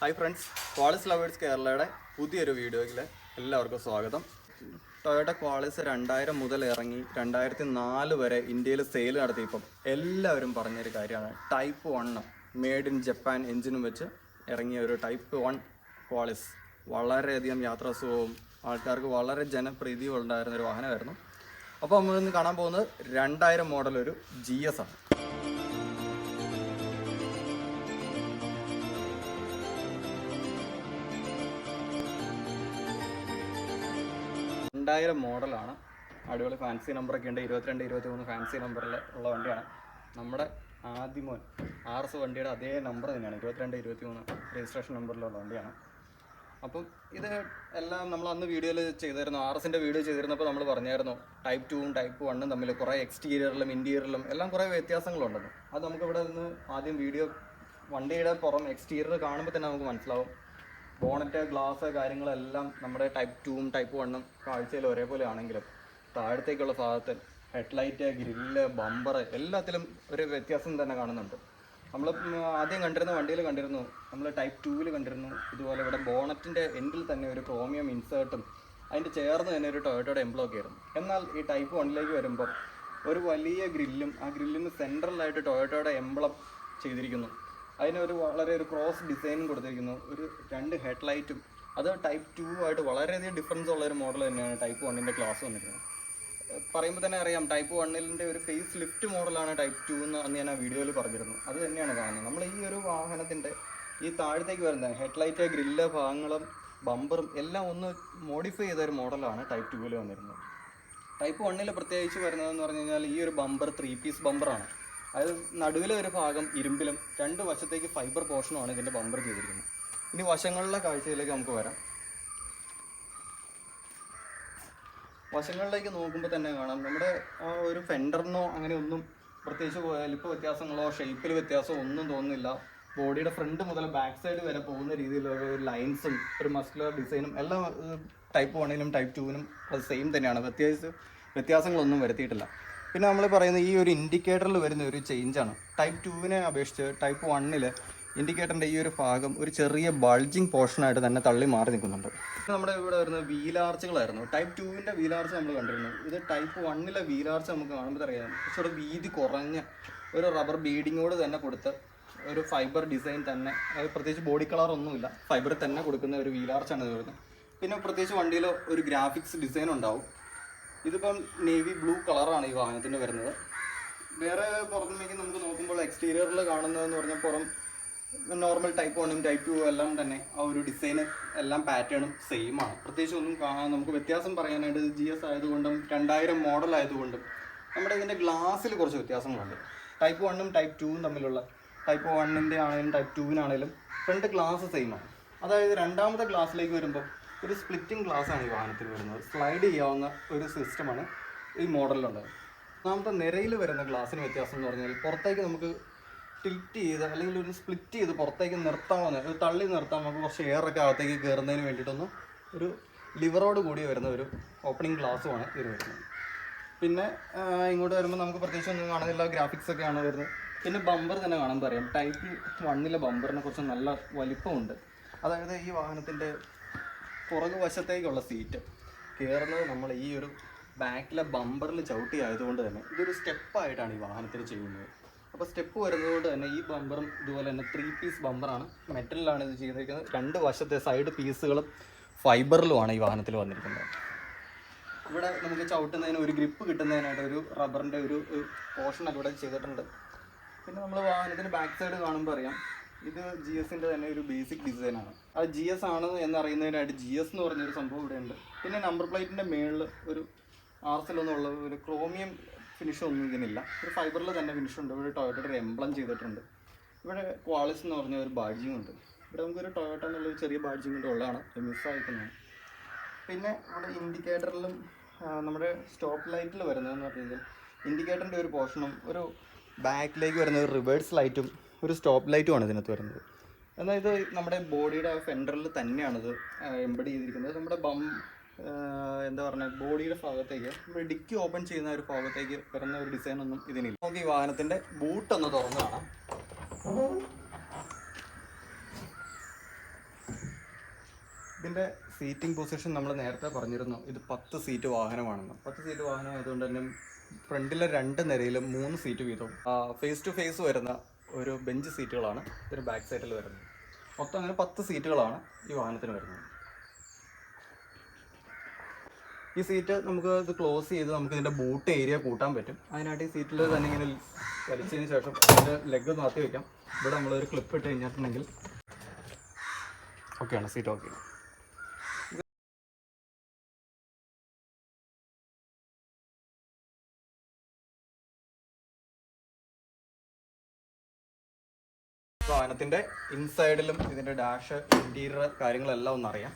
Hi friends, Qualis lovers കേരളയുടെ പുതിയൊരു വീഡിയോയിൽ എല്ലാവർക്കും സ്വാഗതം. ടൊയോട്ട ക്വാളിസ് 2000 മുതൽ ഇറങ്ങി 2004 വരെ ഇന്ത്യയിൽ സെയിൽ നടത്തിയപ്പം എല്ലാവരും പറഞ്ഞൊരു കാര്യമാണ് ടൈപ്പ് 1 മെയ്ഡ് ഇൻ ജപ്പാൻ എഞ്ചിനും വെച്ച് ഇറങ്ങിയ ഒരു ടൈപ്പ് 1 ക്വാളിസ്. വളരെയധികം യാത്രാസുഖവും ആൾക്കാർക്ക് വളരെ ജനപ്രീതിയും ഉണ്ടായിരുന്ന ഒരു വാഹനമായിരുന്നു. അപ്പോൾ നമ്മൾ ഇന്ന് കാണാൻ പോകുന്നത് 2000 മോഡൽ ഒരു GS ആണ്. 2000 മോഡലാണ്. അടിപൊളി ഫാൻസി നമ്പറൊക്കെ ഉണ്ട്. 22, 23 ഫാൻസി നമ്പറിൽ ഉള്ള വണ്ടിയാണ്. നമ്മുടെ ആദ്യമോൻ RS വണ്ടിയുടെ അതേ നമ്പർ തന്നെയാണ്, 22, 23 രജിസ്ട്രേഷൻ നമ്പറിലുള്ള വണ്ടിയാണ്. അപ്പം ഇത് എല്ലാം നമ്മൾ അന്ന് വീഡിയോയിൽ ചെയ്തിരുന്നു, RSൻ്റെ വീഡിയോ ചെയ്തിരുന്നപ്പോൾ നമ്മൾ പറഞ്ഞായിരുന്നു ടൈപ്പ് 2ഉം ടൈപ്പ് 1ഉം തമ്മിൽ കുറേ എക്സ്റ്റീരിയറിലും ഇൻറ്റീരിയറിലും എല്ലാം കുറേ വ്യത്യാസങ്ങളുണ്ടെന്ന്. അത് നമുക്കിവിടെ നിന്ന് ആദ്യം വീഡിയോ വണ്ടിയുടെ പുറം എക്സ്റ്റീരിയർ കാണുമ്പോൾ തന്നെ നമുക്ക് മനസ്സിലാവും. ബോണറ്റ്, ഗ്ലാസ്, കാര്യങ്ങളെല്ലാം നമ്മുടെ ടൈപ്പ് 2ഉം ടൈപ്പ് 1ഉം കാഴ്ചയിൽ ഒരേപോലെ ആണെങ്കിലും താഴത്തേക്കുള്ള ഭാഗത്ത് ഹെഡ്ലൈറ്റ്, ഗ്രില്ല്, ബമ്പർ എല്ലാത്തിലും ഒരു വ്യത്യാസം തന്നെ കാണുന്നുണ്ട്. നമ്മൾ ആദ്യം കണ്ടിരുന്ന വണ്ടിയിൽ കണ്ടിരുന്നു, നമ്മൾ ടൈപ്പ് 2വിൽ കണ്ടിരുന്നു ഇതുപോലെ ഇവിടെ ബോണറ്റിൻ്റെ എൻഡിൽ തന്നെ ഒരു ക്രോമിയം ഇൻസേർട്ടും അതിൻ്റെ ചേർന്ന് തന്നെ ഒരു ടൊയോട്ടയുടെ എംബ്ലമൊക്കെ ആയിരുന്നു. എന്നാൽ ഈ ടൈപ്പ് 1ലേക്ക് വരുമ്പോൾ ഒരു വലിയ ഗ്രില്ലും ആ ഗ്രില്ലിന് സെൻട്രലായിട്ട് ടൊയോട്ടയുടെ എംബ്ലം ചെയ്തിരിക്കുന്നു. അതിനൊരു വളരെ ഒരു ക്രോസ് ഡിസൈനും കൊടുത്തിരിക്കുന്നു. ഒരു 2 ഹെഡ്ലൈറ്റും. അത് ടൈപ്പ് 2ആയിട്ട് വളരെയധികം ഡിഫറൻസ് ഉള്ളൊരു മോഡൽ തന്നെയാണ് ടൈപ്പ് 1ൻ്റെ ക്ലാസ് വന്നിരിക്കുന്നത്. പറയുമ്പോൾ തന്നെ അറിയാം, ടൈപ്പ് 1ൻ്റെ ഒരു ഫേസ് ലിഫ്റ്റ് മോഡലാണ് ടൈപ്പ് 2 എന്ന് അന്ന് ഞാൻ ആ വീഡിയോയിൽ പറഞ്ഞിരുന്നു. അത് തന്നെയാണ് കാണുന്നത്. നമ്മൾ ഈ ഒരു വാഹനത്തിൻ്റെ ഈ താഴത്തേക്ക് വരുന്ന ഹെഡ്ലൈറ്റ്, ഗ്രില്ല് ഭാഗങ്ങളും ബമ്പറും എല്ലാം ഒന്ന് മോഡിഫൈ ചെയ്തൊരു മോഡലാണ് ടൈപ്പ് 2വിൽ വന്നിരുന്നത്. ടൈപ്പ് 1ൽ പ്രത്യേകിച്ച് വരുന്നതെന്ന് പറഞ്ഞു കഴിഞ്ഞാൽ ഈ ഒരു ബമ്പർ 3 പീസ് ബമ്പറാണ്. അതായത് നടുവിലെ ഒരു ഭാഗം ഇരുമ്പിലും 2 വശത്തേക്ക് ഫൈബർ പോർഷനുമാണ് ഇതിൻ്റെ ബമ്പർ ചെയ്തിരിക്കുന്നത്. ഇനി വശങ്ങളിലെ കാഴ്ചയിലേക്ക് നമുക്ക് വരാം. വശങ്ങളിലേക്ക് നോക്കുമ്പോൾ തന്നെ കാണാം, നമ്മുടെ ആ ഒരു ഫെൻഡറിനോ അങ്ങനെ ഒന്നും പ്രത്യേകിച്ച് വലിപ്പ വ്യത്യാസങ്ങളോ ഷേപ്പിൽ വ്യത്യാസമോ ഒന്നും തോന്നുന്നില്ല. ബോഡിയുടെ ഫ്രണ്ട് മുതൽ ബാക്ക് സൈഡ് വരെ പോകുന്ന രീതിയിലുള്ള ഒരു ലൈൻസും ഒരു മസ്കുലർ ഡിസൈനും എല്ലാം ടൈപ്പ് 1ലും ടൈപ്പ് 2വിനും അത് സെയിം തന്നെയാണ്. വ്യത്യാസങ്ങളൊന്നും വരുത്തിയിട്ടില്ല. പിന്നെ നമ്മൾ പറയുന്ന ഈ ഒരു ഇൻഡിക്കേറ്ററിൽ വരുന്ന ഒരു ചേഞ്ചാണ്. ടൈപ്പ് 2വിനെ അപേക്ഷിച്ച് ടൈപ്പ് 1ൽ ഇൻഡിക്കേറ്ററിൻ്റെ ഈ ഒരു ഭാഗം ഒരു ചെറിയ ബൾജിങ് പോർഷനായിട്ട് തന്നെ തള്ളി മാറി നിൽക്കുന്നുണ്ട്. നമ്മുടെ ഇവിടെ വരുന്നത് വീലാർച്ചുകളായിരുന്നു. ടൈപ്പ് 2വിൻ്റെ വീലാർച്ച് നമ്മൾ കണ്ടിരുന്നു. ഇത് ടൈപ്പ് 1ലെ വീലാർച്ച് നമുക്ക് കാണുമ്പോൾ അറിയാം, കുറച്ചുകൂടെ വീതി കുറഞ്ഞ ഒരു റബ്ബർ ബീഡിങ്ങോട് തന്നെ കൊടുത്ത് ഒരു ഫൈബർ ഡിസൈൻ തന്നെ, അത് പ്രത്യേകിച്ച് ബോഡി കളറൊന്നുമില്ല, ഫൈബറിൽ തന്നെ കൊടുക്കുന്ന ഒരു വീലാർച്ചാണ് ഇത് വരുന്നത്. പിന്നെ പ്രത്യേകിച്ച് വണ്ടിയിൽ ഒരു ഗ്രാഫിക്സ് ഡിസൈൻ ഉണ്ടാവും. ഇതിപ്പം നേവി ബ്ലൂ കളറാണ് ഈ വാഹനത്തിന് വരുന്നത്. വേറെ പുറത്തേക്ക് നമുക്ക് നോക്കുമ്പോൾ എക്സ്റ്റീരിയറിൽ കാണുന്നതെന്ന് പറഞ്ഞാൽ പുറം നോർമൽ ടൈപ്പ് 1ഉം ടൈപ്പ് 2ഉം എല്ലാം തന്നെ ആ ഒരു ഡിസൈന് എല്ലാം പാറ്റേണും സെയിം ആണ്. പ്രത്യേകിച്ച് ഒന്നും നമുക്ക് വ്യത്യാസം പറയാനായിട്ട് GS ആയതുകൊണ്ടും 2000 മോഡൽ ആയതുകൊണ്ടും നമ്മുടെ ഇതിൻ്റെ ഗ്ലാസ്സിൽ കുറച്ച് വ്യത്യാസങ്ങളുണ്ട്. ടൈപ്പ് 1ഉം ടൈപ്പ് 2ഉം തമ്മിലുള്ള, ടൈപ്പ് 1ൻ്റെ ആണെങ്കിലും ടൈപ്പ് 2വിനാണെങ്കിലും ഫ്രണ്ട് ഗ്ലാസ് സെയിം ആണ്. അതായത് രണ്ടാമത്തെ ഗ്ലാസ്സിലേക്ക് വരുമ്പോൾ ഒരു സ്പ്ലിറ്റിംഗ് ഗ്ലാസ്സാണ് ഈ വാഹനത്തിൽ വരുന്നത്. സ്ലൈഡ് ചെയ്യാവുന്ന ഒരു സിസ്റ്റമാണ് ഈ മോഡലിലുള്ളത്. ഒന്നാമത്തെ നിരയിൽ വരുന്ന ഗ്ലാസ്സിന് വ്യത്യാസം എന്ന് പറഞ്ഞാൽ പുറത്തേക്ക് നമുക്ക് ടിൽറ്റ് ചെയ്ത് അല്ലെങ്കിൽ ഒരു സ്പ്ലിറ്റ് ചെയ്ത് പുറത്തേക്ക് നിർത്താവുന്ന, ഒരു തള്ളി നിർത്താൻ നമുക്ക് കുറച്ച് എയറൊക്കെ അകത്തേക്ക് കയറുന്നതിന് വേണ്ടിയിട്ടൊന്ന് ഒരു ലിവറോട് കൂടി വരുന്ന ഒരു ഓപ്പണിംഗ് ഗ്ലാസ്സുമാണ് ഇത് വരുന്നത്. പിന്നെ ഇങ്ങോട്ട് വരുമ്പോൾ നമുക്ക് പ്രത്യേകിച്ച് ഒന്നും കാണുന്നില്ല, ഗ്രാഫിക്സൊക്കെയാണ് വരുന്നത്. പിന്നെ ബമ്പർ തന്നെ കാണുമ്പോൾ അറിയാം, ടൈപ്പ് 1ലെ ബമ്പറിനെ കുറിച്ച് നല്ല വലിപ്പമുണ്ട്. അതായത് ഈ വാഹനത്തിൻ്റെ പുറകു വശത്തേക്കുള്ള സീറ്റ് കയറുന്നത് നമ്മൾ ഈ ഒരു ബാക്കിലെ ബമ്പറിൽ ചവിട്ടി ആയതുകൊണ്ട് തന്നെ ഇതൊരു സ്റ്റെപ്പായിട്ടാണ് ഈ വാഹനത്തിൽ ചെയ്യുന്നത്. അപ്പോൾ സ്റ്റെപ്പ് വരുന്നതുകൊണ്ട് തന്നെ ഈ ബമ്പറും ഇതുപോലെ തന്നെ 3 പീസ് ബമ്പറാണ്, മെറ്റലിലാണ് ഇത് ചെയ്തിരിക്കുന്നത്. 2 വശത്തെ സൈഡ് പീസുകളും ഫൈബറിലുമാണ് ഈ വാഹനത്തിൽ വന്നിരിക്കുന്നത്. ഇവിടെ നമുക്ക് ചവിട്ടുന്നതിന് ഒരു ഗ്രിപ്പ് കിട്ടുന്നതിനായിട്ട് ഒരു റബ്ബറിൻ്റെ ഒരു പോർഷനൊക്കെ ഇവിടെ ചെയ്തിട്ടുണ്ട്. പിന്നെ നമ്മൾ വാഹനത്തിന് ബാക്ക് സൈഡ് കാണുമ്പോൾ അറിയാം, ഇത് GSൻ്റെ തന്നെ ഒരു ബേസിക് ഡിസൈനാണ്. അത് GS ആണ് എന്നറിയുന്നതിനായിട്ട് GS എന്ന് പറഞ്ഞൊരു സംഭവം ഇവിടെ ഉണ്ട്. പിന്നെ നമ്പർ പ്ലേറ്റിൻ്റെ മേളിൽ ഒരു RSലൊന്നും ഉള്ള ഒരു ക്രോമിയം ഫിനിഷൊന്നും ഇതിനില്ല, ഒരു ഫൈബറിൽ തന്നെ ഫിനിഷുണ്ട്. ഇവിടെ ടൊയോട്ടയുടെ എംബ്ലം ചെയ്തിട്ടുണ്ട്. ഇവിടെ ക്വാളിസ് എന്ന് പറഞ്ഞ ഒരു ബാഡ്ജിങ് ഉണ്ട്. ഇവിടെ നമുക്കൊരു ടൊയോട്ട എന്നുള്ളൊരു ചെറിയ ബാഡ്ജിങ് കൊണ്ട് ഉള്ളതാണ്, മിസ്സായിരിക്കുന്നതാണ്. പിന്നെ നമ്മുടെ ഇൻഡിക്കേറ്ററിലും നമ്മുടെ സ്റ്റോപ്പ് ലൈറ്റിൽ വരുന്നതെന്ന് പറഞ്ഞാൽ ഇൻഡിക്കേറ്ററിൻ്റെ ഒരു പോർഷനും ഒരു ബാക്കിലേക്ക് വരുന്ന ഒരു റിവേഴ്സ് ലൈറ്റും ഒരു സ്റ്റോപ്പ് ലൈറ്റുമാണ് ഇതിനകത്ത് വരുന്നത്. എന്നാൽ ഇത് നമ്മുടെ ബോഡിയുടെ ഫെൻഡറിൽ തന്നെയാണിത് എംബഡ് ചെയ്തിരിക്കുന്നത്. നമ്മുടെ എന്താ പറയുക, ബോഡിയുടെ ഭാഗത്തേക്ക് നമ്മൾ ഡിക്കി ഓപ്പൺ ചെയ്യുന്ന ഒരു ഭാഗത്തേക്ക് വരുന്ന ഒരു ഡിസൈനൊന്നും ഇതിനില്ല. നമുക്ക് ഈ വാഹനത്തിൻ്റെ ബൂട്ടൊന്ന് തുറന്ന് കാണാം. ഇതിൻ്റെ സീറ്റിംഗ് പൊസിഷൻ നമ്മൾ നേരത്തെ പറഞ്ഞിരുന്നു, ഇത് 10 സീറ്റ് വാഹനമാണെന്ന്. 10 സീറ്റ് വാഹനം ആയതുകൊണ്ട് തന്നെ ഫ്രണ്ടിലെ 2 നിരയിലും 3 സീറ്റ് വീതവും ഫേസ് ടു ഫേസ് വരുന്ന ഒരു ബെഞ്ച് സീറ്റുകളാണ് ഇതിന് ബാക്ക് സൈഡിൽ വരുന്നത്. മൊത്തം അങ്ങനെ 10 സീറ്റുകളാണ് ഈ വാഹനത്തിന് വരുന്നത്. ഈ സീറ്റ് നമുക്ക് ഇത് ക്ലോസ് ചെയ്ത് നമുക്ക് ഇതിൻ്റെ ബൂട്ട് ഏരിയ കൂട്ടാൻ പറ്റും. അതിനായിട്ട് ഈ സീറ്റിൽ തന്നെ ഇങ്ങനെ വലിച്ചതിന് ശേഷം ഇതിൻ്റെ ലെഗ് മാറ്റി വയ്ക്കാം. ഇവിടെ നമ്മളൊരു ക്ലിപ്പ് ഇട്ട് കഴിഞ്ഞിട്ടുണ്ടെങ്കിൽ ഓക്കെയാണ്, സീറ്റ് ഓക്കെ. വാഹനത്തിൻ്റെ ഇൻസൈഡിലും ഇതിൻ്റെ ഡാഷ്, ഇൻറ്റീരിയർ കാര്യങ്ങളെല്ലാം ഒന്നറിയാം.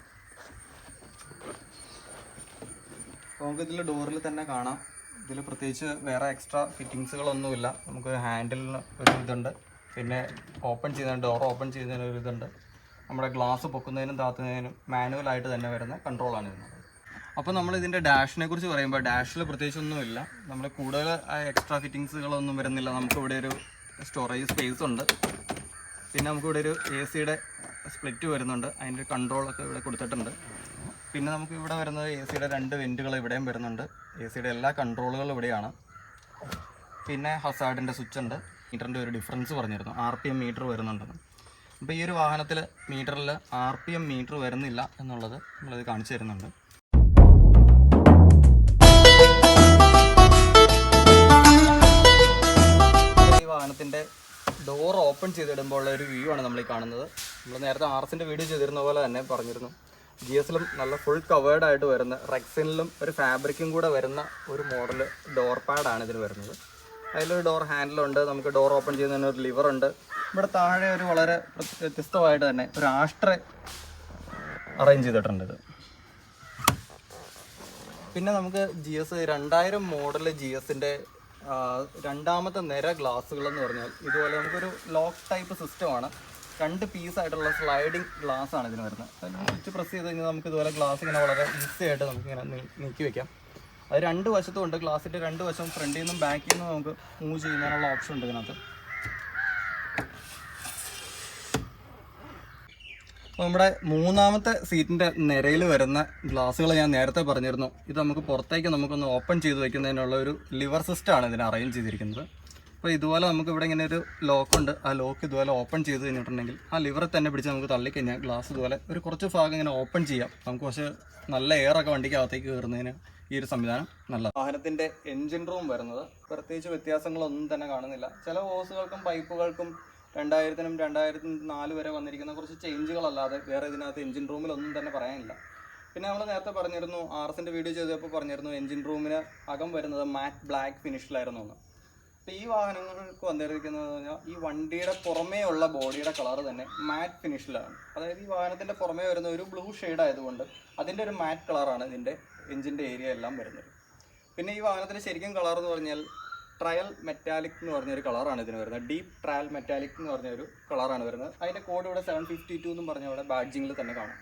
നമുക്ക് ഇതിൽ ഡോറിൽ തന്നെ കാണാം, ഇതിൽ പ്രത്യേകിച്ച് വേറെ എക്സ്ട്രാ ഫിറ്റിങ്സുകളൊന്നുമില്ല. നമുക്ക് ഹാൻഡിലിന് ഒരു ഇതുണ്ട്, പിന്നെ ഡോർ ഓപ്പൺ ചെയ്യുന്നതിന് ഒരു ഇതുണ്ട്. നമ്മുടെ ഗ്ലാസ് പൊക്കുന്നതിനും താത്തുന്നതിനും മാനുവലായിട്ട് തന്നെ വരുന്ന കൺട്രോളാണ് ഇതിന്. അപ്പോൾ നമ്മൾ ഇതിൻ്റെ ഡാഷിനെ കുറിച്ച് പറയുമ്പോൾ ഡാഷിൽ പ്രത്യേകിച്ചൊന്നുമില്ല, നമ്മൾ കൂടുതൽ എക്സ്ട്രാ ഫിറ്റിങ്സുകളൊന്നും വരുന്നില്ല. നമുക്കിവിടെ ഒരു സ്റ്റോറേജ് സ്പേസ് ഉണ്ട്, പിന്നെ നമുക്കിവിടെ ഒരു AC-യുടെ സ്പ്ലിറ്റ് വരുന്നുണ്ട്, അതിൻ്റെ കൺട്രോളൊക്കെ ഇവിടെ കൊടുത്തിട്ടുണ്ട്. പിന്നെ നമുക്ക് ഇവിടെ വരുന്നത് AC-യുടെ 2 വെൻറ്റുകൾ ഇവിടെയും വരുന്നുണ്ട്. AC-യുടെ എല്ലാ കൺട്രോളുകളും ഇവിടെയാണ്. പിന്നെ ഹസാർഡിൻ്റെ സ്വിച്ച് ഉണ്ട്. മീറ്ററിൻ്റെ ഒരു ഡിഫറൻസ് പറഞ്ഞിരുന്നു, RPM മീറ്റർ വരുന്നുണ്ടെന്ന്. അപ്പോൾ ഈ ഒരു വാഹനത്തിൽ മീറ്ററിൽ RPM മീറ്റർ വരുന്നില്ല എന്നുള്ളത് നമ്മളത് കാണിച്ചു തരുന്നുണ്ട്. ഈ വാഹനത്തിൻ്റെ ഡോർ ഓപ്പൺ ചെയ്തിടുമ്പോൾ ഉള്ള ഒരു വ്യൂ ആണ് നമ്മൾ ഈ കാണുന്നത്. നമ്മൾ നേരത്തെ RS-ൻ്റെ വീഡിയോ ചെയ്തിരുന്ന പോലെ തന്നെ പറഞ്ഞിരുന്നു, GS-ലും നല്ല ഫുൾ കവേർഡായിട്ട് വരുന്ന, റെക്സിനിലും ഒരു ഫാബ്രിക്കും കൂടെ വരുന്ന ഒരു മോഡൽ ഡോർ പാഡാണ് ഇതിന് വരുന്നത്. അതിലൊരു ഡോർ ഹാൻഡിലുണ്ട്, നമുക്ക് ഡോർ ഓപ്പൺ ചെയ്യുന്നതിന് ഒരു ലിവർ ഉണ്ട്. ഇവിടെ താഴെ ഒരു വളരെ വ്യത്യസ്തമായിട്ട് തന്നെ ഒരു ആഷ്ട്രെ അറേഞ്ച് ചെയ്തിട്ടുണ്ട് ഇത്. പിന്നെ നമുക്ക് GS 2000 മോഡൽ GS-ൻ്റെ 2ാമത്തെ നിര ഗ്ലാസ്സുകളെന്ന് പറഞ്ഞാൽ ഇതുപോലെ നമുക്കൊരു ലോക്ക് ടൈപ്പ് സിസ്റ്റമാണ്. 2 പീസായിട്ടുള്ള സ്ലൈഡിങ് ഗ്ലാസ് ആണ് ഇതിന് വരുന്നത്. അതിന് സ്വിച്ച് പ്രസ് ചെയ്ത് കഴിഞ്ഞാൽ നമുക്ക് ഇതുപോലെ ഗ്ലാസ് ഇങ്ങനെ വളരെ ഈസി ആയിട്ട് നമുക്കിങ്ങനെ നീക്കി വയ്ക്കാം. അത് 2 വശത്തും ഉണ്ട്. ഗ്ലാസിൻ്റെ 2 വശം ഫ്രണ്ടിൽ നിന്നും ബാക്കിൽ നിന്നും നമുക്ക് മൂവ് ചെയ്യുന്നതിനുള്ള ഓപ്ഷൻ ഉണ്ട് ഇതിനകത്ത്. അപ്പോൾ നമ്മുടെ 3ാമത്തെ സീറ്റിൻ്റെ നിരയിൽ വരുന്ന ഗ്ലാസ്സുകൾ ഞാൻ നേരത്തെ പറഞ്ഞിരുന്നു. ഇത് നമുക്ക് പുറത്തേക്ക് നമുക്കൊന്ന് ഓപ്പൺ ചെയ്ത് വയ്ക്കുന്നതിനുള്ള ഒരു ലിവർ സിസ്റ്റമാണ് ഇതിന് അറേഞ്ച് ചെയ്തിരിക്കുന്നത്. അപ്പോൾ ഇതുപോലെ നമുക്ക് ഇവിടെ ഇങ്ങനെ ഒരു ലോക്കുണ്ട്. ആ ലോക്ക് ഇതുപോലെ ഓപ്പൺ ചെയ്ത് കഴിഞ്ഞിട്ടുണ്ടെങ്കിൽ ആ ലിവറെ തന്നെ പിടിച്ച് നമുക്ക് തള്ളിക്കഴിഞ്ഞാൽ ഗ്ലാസ് ഇതുപോലെ ഒരു കുറച്ച് ഭാഗം ഇങ്ങനെ ഓപ്പൺ ചെയ്യാം. നമുക്ക് കുറച്ച് നല്ല എയറൊക്കെ വണ്ടിക്കകത്തേക്ക് കയറുന്നതിന് ഈ ഒരു സംവിധാനം നല്ല. വാഹനത്തിൻ്റെ എൻജിൻ റൂം വരുന്നത് പ്രത്യേകിച്ച് വ്യത്യാസങ്ങളൊന്നും തന്നെ കാണുന്നില്ല. ചില ഹോസുകൾക്കും പൈപ്പുകൾക്കും 2000-നും 2004 വരെ വന്നിരിക്കുന്ന കുറച്ച് ചേഞ്ചുകളല്ലാതെ വേറെ ഇതിനകത്ത് എൻജിൻ റൂമിലൊന്നും തന്നെ പറയാനില്ല. പിന്നെ നമ്മൾ നേരത്തെ പറഞ്ഞിരുന്നു, RS-ൻ്റെ വീഡിയോ ചെയ്തപ്പോൾ പറഞ്ഞിരുന്നു എൻജിൻ റൂമിന് അകം വരുന്നത് മാറ്റ് ബ്ലാക്ക് ഫിനിഷിലായിരുന്നു എന്ന്. അപ്പോൾ ഈ വാഹനങ്ങൾക്ക് വന്നിരിക്കുന്നത് പറഞ്ഞാൽ ഈ വണ്ടിയുടെ പുറമേ ഉള്ള ബോഡിയുടെ കളർ തന്നെ മാറ്റ് ഫിനിഷിലാണ്. അതായത് ഈ വാഹനത്തിൻ്റെ പുറമേ വരുന്ന ഒരു ബ്ലൂ ഷെയ്ഡ് ആയതുകൊണ്ട് അതിൻ്റെ ഒരു മാറ്റ് കളറാണ് ഇതിൻ്റെ എൻജിൻ്റെ ഏരിയ എല്ലാം വരുന്നത്. പിന്നെ ഈ വാഹനത്തിൻ്റെ ശരിക്കും കളർ എന്ന് പറഞ്ഞാൽ ട്രയൽ മെറ്റാലിക് എന്ന് പറഞ്ഞൊരു കളറാണ് ഇതിന് വരുന്നത്. ഡീപ്പ് ട്രയൽ മെറ്റാലിക് എന്ന് പറഞ്ഞൊരു കളറാണ് വരുന്നത്. അതിൻ്റെ കോഡ് ഇവിടെ 752 എന്നും പറഞ്ഞ ഇവിടെ ബാഡ്ജിങ്ങിൽ തന്നെ കാണാം.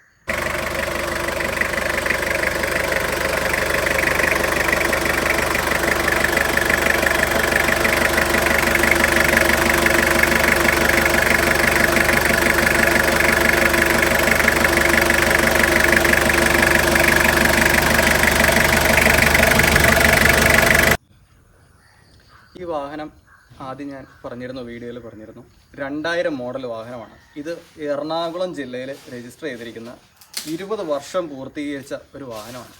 ഈ വാഹനം ആദ്യം ഞാൻ വീഡിയോയിൽ പറഞ്ഞിരുന്നു 2000 മോഡൽ വാഹനമാണ്. ഇത് എറണാകുളം ജില്ലയിൽ രജിസ്റ്റർ ചെയ്തിരിക്കുന്ന 20 വർഷം പൂർത്തീകരിച്ച ഒരു വാഹനമാണ്.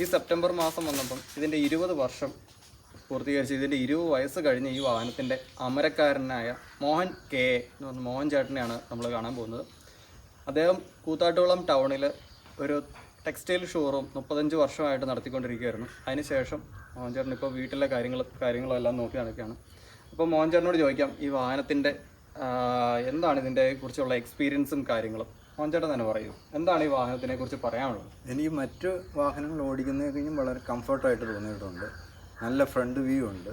ഈ സെപ്റ്റംബർ മാസം വന്നപ്പം ഇതിൻ്റെ 20 വർഷം പൂർത്തീകരിച്ച് ഇതിൻ്റെ 20 വയസ്സ് കഴിഞ്ഞ ഈ വാഹനത്തിൻ്റെ അമരക്കാരനായ മോഹൻ കെ എന്ന് പറഞ്ഞ മോഹൻ ചേട്ടനെയാണ് നമ്മൾ കാണാൻ പോകുന്നത്. അദ്ദേഹം കൂത്താട്ടുകുളം ടൗണിൽ ഒരു ടെക്സ്റ്റൈൽ ഷോറൂം 35 വർഷമായിട്ട് നടത്തിക്കൊണ്ടിരിക്കുകയായിരുന്നു. അതിനുശേഷം മോഹൻ ചേട്ടൻ ഇപ്പോൾ വീട്ടിലെ കാര്യങ്ങളും എല്ലാം നോക്കി നടക്കുകയാണ്. അപ്പോൾ മോഹൻ ചേട്ടനോട് ചോദിക്കാം ഈ വാഹനത്തിൻ്റെ എന്താണ് ഇതിൻ്റെ കുറിച്ചുള്ള എക്സ്പീരിയൻസും കാര്യങ്ങളും. മോഹൻ ചേട്ടൻ തന്നെ പറയൂ, എന്താണ് ഈ വാഹനത്തിനെ കുറിച്ച് പറയാനുള്ളത്? എനിക്ക് മറ്റ് വാഹനങ്ങൾ ഓടിക്കുന്നതിൽ കഴിഞ്ഞും വളരെ കംഫർട്ടായിട്ട് തോന്നിയിട്ടുണ്ട്. നല്ല ഫ്രണ്ട് വ്യൂ ഉണ്ട്.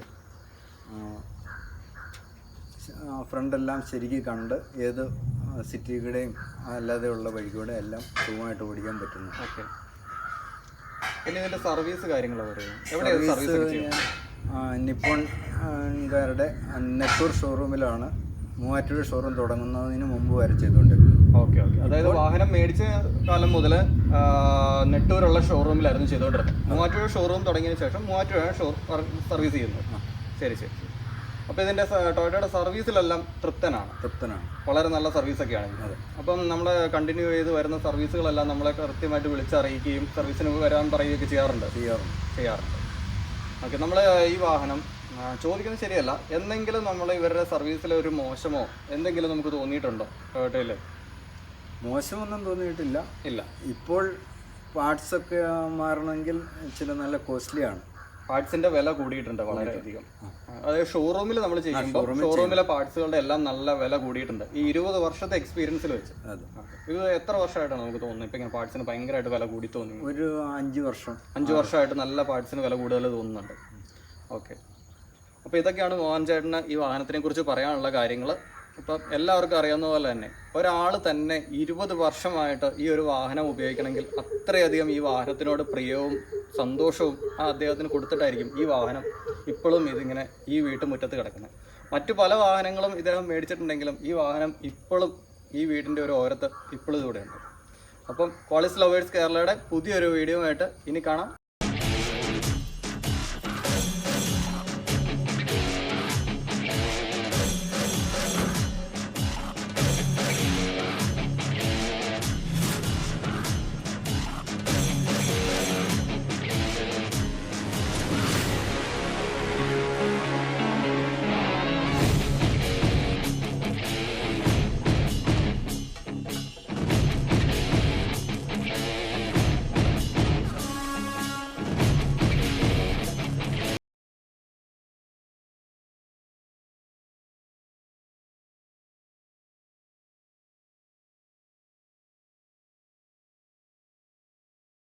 ഫ്രണ്ടെല്ലാം ശരിക്കും കണ്ട് ഏത് സിറ്റികളുടെയും അല്ലാതെയുള്ള വഴികൂടെ എല്ലാം സുഖമായിട്ട് ഓടിക്കാൻ പറ്റുന്നു. ഓക്കെ, പിന്നെ ഇതിൻ്റെ സർവീസ് കാര്യങ്ങൾ പറയും. നിപ്പോൺകാരുടെ നെട്ടൂർ ഷോറൂമിലാണ് മൂവാറ്റുപുഴ ഷോറൂം തുടങ്ങുന്നതിന് മുമ്പ് വരെ ചെയ്തുകൊണ്ടിരുന്നത്. Okay okay. അതായത് വാഹനം മേടിച്ച കാലം മുതൽ നെട്ടൂരുള്ള ഷോറൂമിലായിരുന്നു ചെയ്തുകൊണ്ടിരുന്നത്. മൂവാറ്റുപുഴ ഷോറൂം തുടങ്ങിയതിന് ശേഷം മൂവാറ്റുപുഴ സർവീസ് ചെയ്യുന്നത്. ശരി ശരി ശരി. അപ്പോൾ ഇതിൻ്റെ ടൊയോട്ടയുടെ സർവീസിലെല്ലാം തൃപ്തനാണ്? വളരെ നല്ല സർവീസൊക്കെയാണ്. അപ്പം നമ്മൾ കണ്ടിന്യൂ ചെയ്ത് വരുന്ന സർവീസുകളെല്ലാം നമ്മളെ കൃത്യമായിട്ട് വിളിച്ചറിയിക്കുകയും സർവീസിന് വരാൻ പറയുകയൊക്കെ ചെയ്യാറുണ്ട്. ഓക്കെ. നമ്മൾ ഈ വാഹനം ചോദിക്കുന്നത് ശരിയല്ല, എന്തെങ്കിലും നമ്മൾ ഇവരുടെ സർവീസിൽ ഒരു മോശമോ എന്തെങ്കിലും നമുക്ക് തോന്നിയിട്ടുണ്ടോ ടൊയോട്ടയിൽ? മോശമൊന്നും തോന്നിയിട്ടില്ല. ഇല്ല. ഇപ്പോൾ പാർട്സൊക്കെ മാറണമെങ്കിൽ ചില നല്ല കോസ്റ്റ്ലിയാണ്. പാർട്സിന്റെ വില കൂടിയിട്ടുണ്ട് വളരെയധികം. അതായത് ഷോറൂമിൽ നമ്മൾ ചെയ്യുമ്പോൾ ഷോറൂമിലെ പാർട്സുകളുടെ എല്ലാം നല്ല വില കൂടിയിട്ടുണ്ട് ഈ 20 വർഷത്തെ എക്സ്പീരിയൻസിൽ വെച്ച്. ഇത് എത്ര വർഷമായിട്ടാണ് നമുക്ക് തോന്നുന്നത് ഇപ്പം ഇങ്ങനെ പാർട്സിന് ഭയങ്കരമായിട്ട് വില കൂടി തോന്നി? ഒരു 5 വർഷമായിട്ട് നല്ല പാർട്സിന് വില കൂടുതൽ തോന്നുന്നുണ്ട്. ഓക്കെ. അപ്പോൾ ഇതൊക്കെയാണ് മോഹൻ ചേട്ടന് ഈ വാഹനത്തിനെ കുറിച്ച് പറയാനുള്ള കാര്യങ്ങൾ. ഇപ്പം എല്ലാവർക്കും അറിയാവുന്ന പോലെ തന്നെ ഒരാൾ തന്നെ 20 വർഷമായിട്ട് ഈ ഒരു വാഹനം ഉപയോഗിക്കണമെങ്കിൽ അത്രയധികം ഈ വാഹനത്തിനോട് പ്രിയവും സന്തോഷവും അദ്ദേഹത്തിന് കൊടുത്തിട്ടായിരിക്കും ഈ വാഹനം ഇപ്പോഴും ഇതിങ്ങനെ ഈ വീട്ടുമുറ്റത്ത് കിടക്കുന്നത്. മറ്റു പല വാഹനങ്ങളും ഇദ്ദേഹം മേടിച്ചിട്ടുണ്ടെങ്കിലും ഈ വാഹനം ഇപ്പോഴും ഈ വീടിൻ്റെ ഒരു ഓരത്ത് ഇപ്പോഴും ഇവിടെയുണ്ട്. അപ്പം ക്വാളിസ് ലവേഴ്സ് കേരളയുടെ പുതിയൊരു വീഡിയോ ആയിട്ട് ഇനി കാണാം.